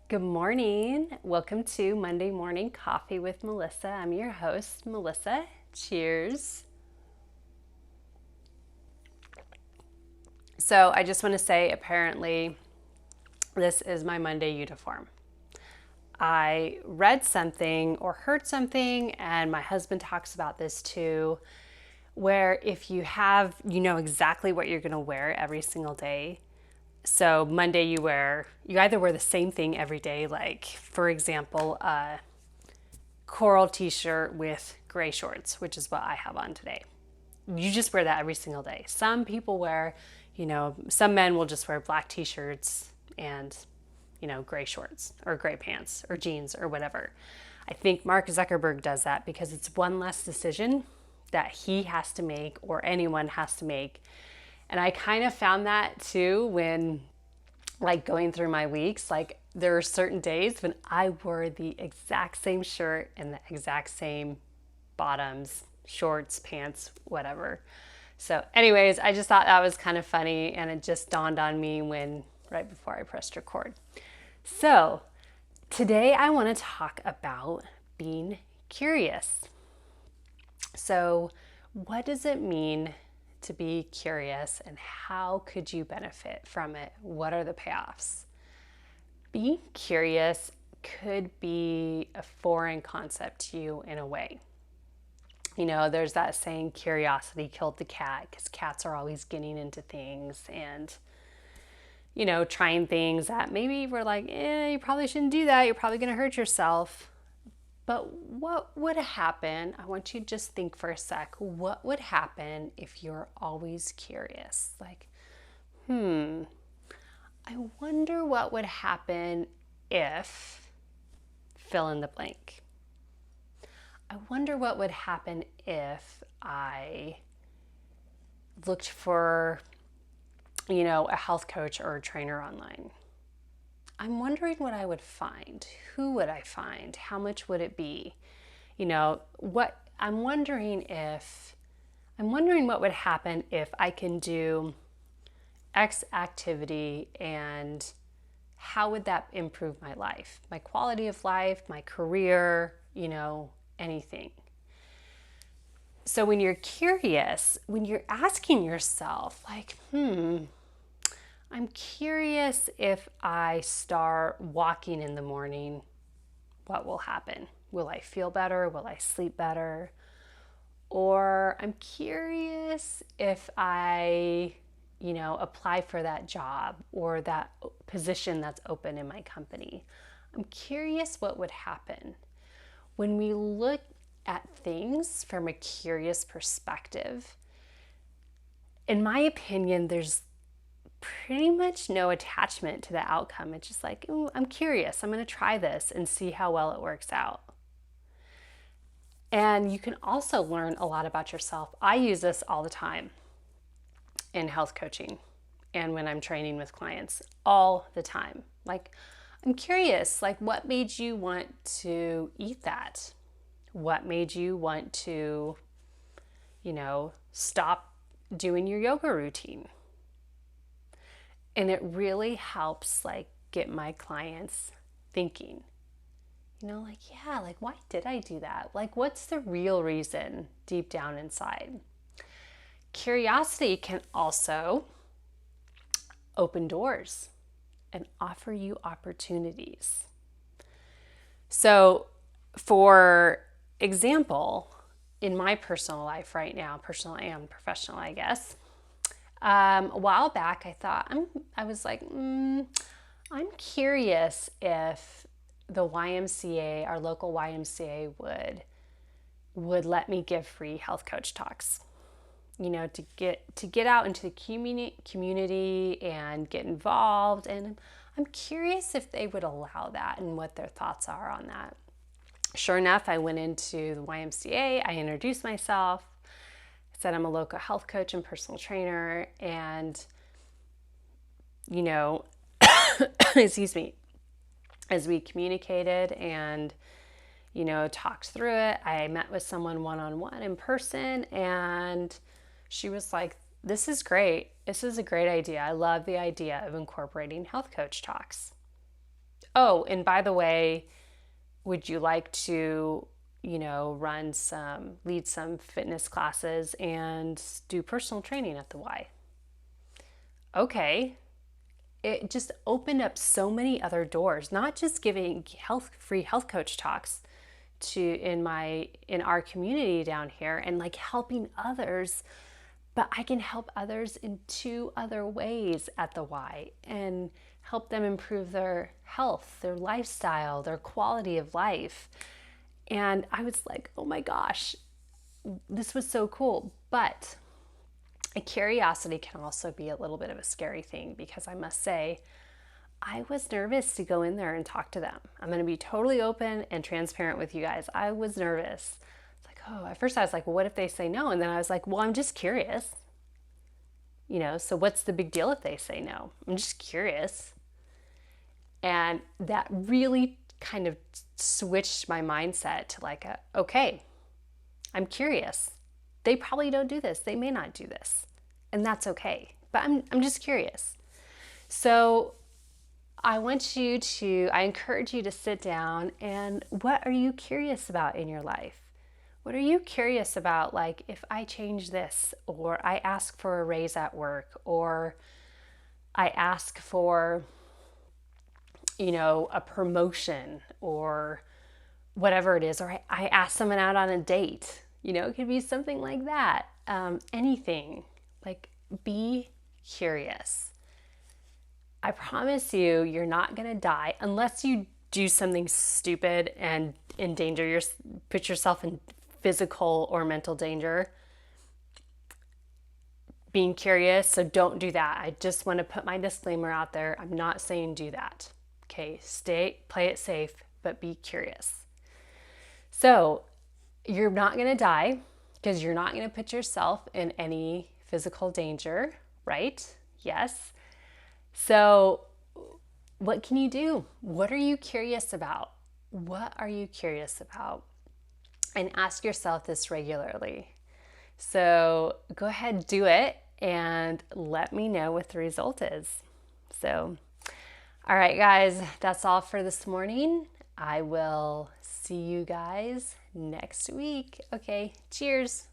Good morning. Welcome to Monday Morning Coffee with Melissa. I'm your host, Melissa. Cheers. So, I just want to say apparently, this is my Monday uniform. I read something or heard something, and my husband talks about this too, where if you know exactly what you're going to wear every single day. So Monday you either wear the same thing every day, like for example, a coral t-shirt with gray shorts, which is what I have on today. You just wear that every single day. Some people wear, some men will just wear black t-shirts and, gray shorts or gray pants or jeans or whatever. I think Mark Zuckerberg does that because it's one less decision that he has to make or anyone has to make. And I kind of found that too when going through my weeks, there are certain days when I wore the exact same shirt and the exact same bottoms, shorts, pants, whatever. So anyways, I just thought that was kind of funny, and it just dawned on me right before I pressed record. So today I want to talk about being curious. So what does it mean to be curious, and how could you benefit from it? What are the payoffs? Being curious could be a foreign concept to you in a way. There's that saying, curiosity killed the cat, because cats are always getting into things and, trying things that maybe we're like, you probably shouldn't do that. You're probably going to hurt yourself. But what would happen? I want you to just think for a sec. What would happen if you're always curious? I wonder what would happen if fill in the blank. I wonder what would happen if I looked for, a health coach or a trainer online. I'm wondering what I would find. Who would I find? How much would it be? I'm wondering what would happen if I can do X activity, and how would that improve my life, my quality of life, my career, anything. So when you're curious, when you're asking yourself, I'm curious if I start walking in the morning, what will happen? Will I feel better? Will I sleep better? Or I'm curious if I, apply for that job or that position that's open in my company. I'm curious what would happen. When we look at things from a curious perspective, in my opinion, there's pretty much no attachment to the outcome. It's just like, ooh, I'm curious. I'm going to try this and see how well it works out. And you can also learn a lot about yourself. I use this all the time in health coaching and when I'm training with clients, all the time. I'm curious, what made you want to eat that? What made you want to, stop doing your yoga routine? And it really helps get my clients thinking, why did I do that? What's the real reason deep down inside? Curiosity can also open doors and offer you opportunities. So, for example, in my personal life right now, personal and professional, I guess, a while back, I'm curious if the YMCA, our local YMCA, would let me give free health coach talks. To get out into the community and get involved. And I'm curious if they would allow that and what their thoughts are on that. Sure enough, I went into the YMCA. I introduced myself. I said I'm a local health coach and personal trainer, and excuse me, as we communicated and talked through it, I met with someone one-on-one in person, and she was like, this is great. This is a great idea. I love the idea of incorporating health coach talks. Oh, and by the way, would you like to, lead some fitness classes and do personal training at the Y? Okay. It just opened up so many other doors, not just giving free health coach talks in our community down here and like helping others, but I can help others in two other ways at the Y and help them improve their health, their lifestyle, their quality of life. And I was like, oh my gosh, this was so cool. But a curiosity can also be a little bit of a scary thing, because I must say, I was nervous to go in there and talk to them. I'm going to be totally open and transparent with you guys. I was nervous. It's like, oh, at first I was like, well, what if they say no? And then I was like, well, I'm just curious. So what's the big deal if they say no? I'm just curious. And that really kind of switched my mindset to like, okay, I'm curious. They probably don't do this. They may not do this. And that's okay. But I'm just curious. So I encourage you to sit down and what are you curious about in your life? What are you curious about? Like, if I change this, or I ask for a raise at work, or I ask for, a promotion, or whatever it is, or I ask someone out on a date, it could be something like that. Anything. Like, be curious. I promise you, you're not going to die unless you do something stupid and put yourself in physical or mental danger. Being curious, so don't do that. I just want to put my disclaimer out there. I'm not saying do that. Okay, play it safe, but be curious. So you're not going to die because you're not going to put yourself in any physical danger, right? Yes. So what can you do? What are you curious about? What are you curious about? And ask yourself this regularly. So go ahead, do it, and let me know what the result is. So, all right, guys, that's all for this morning. I will see you guys next week. Okay, cheers.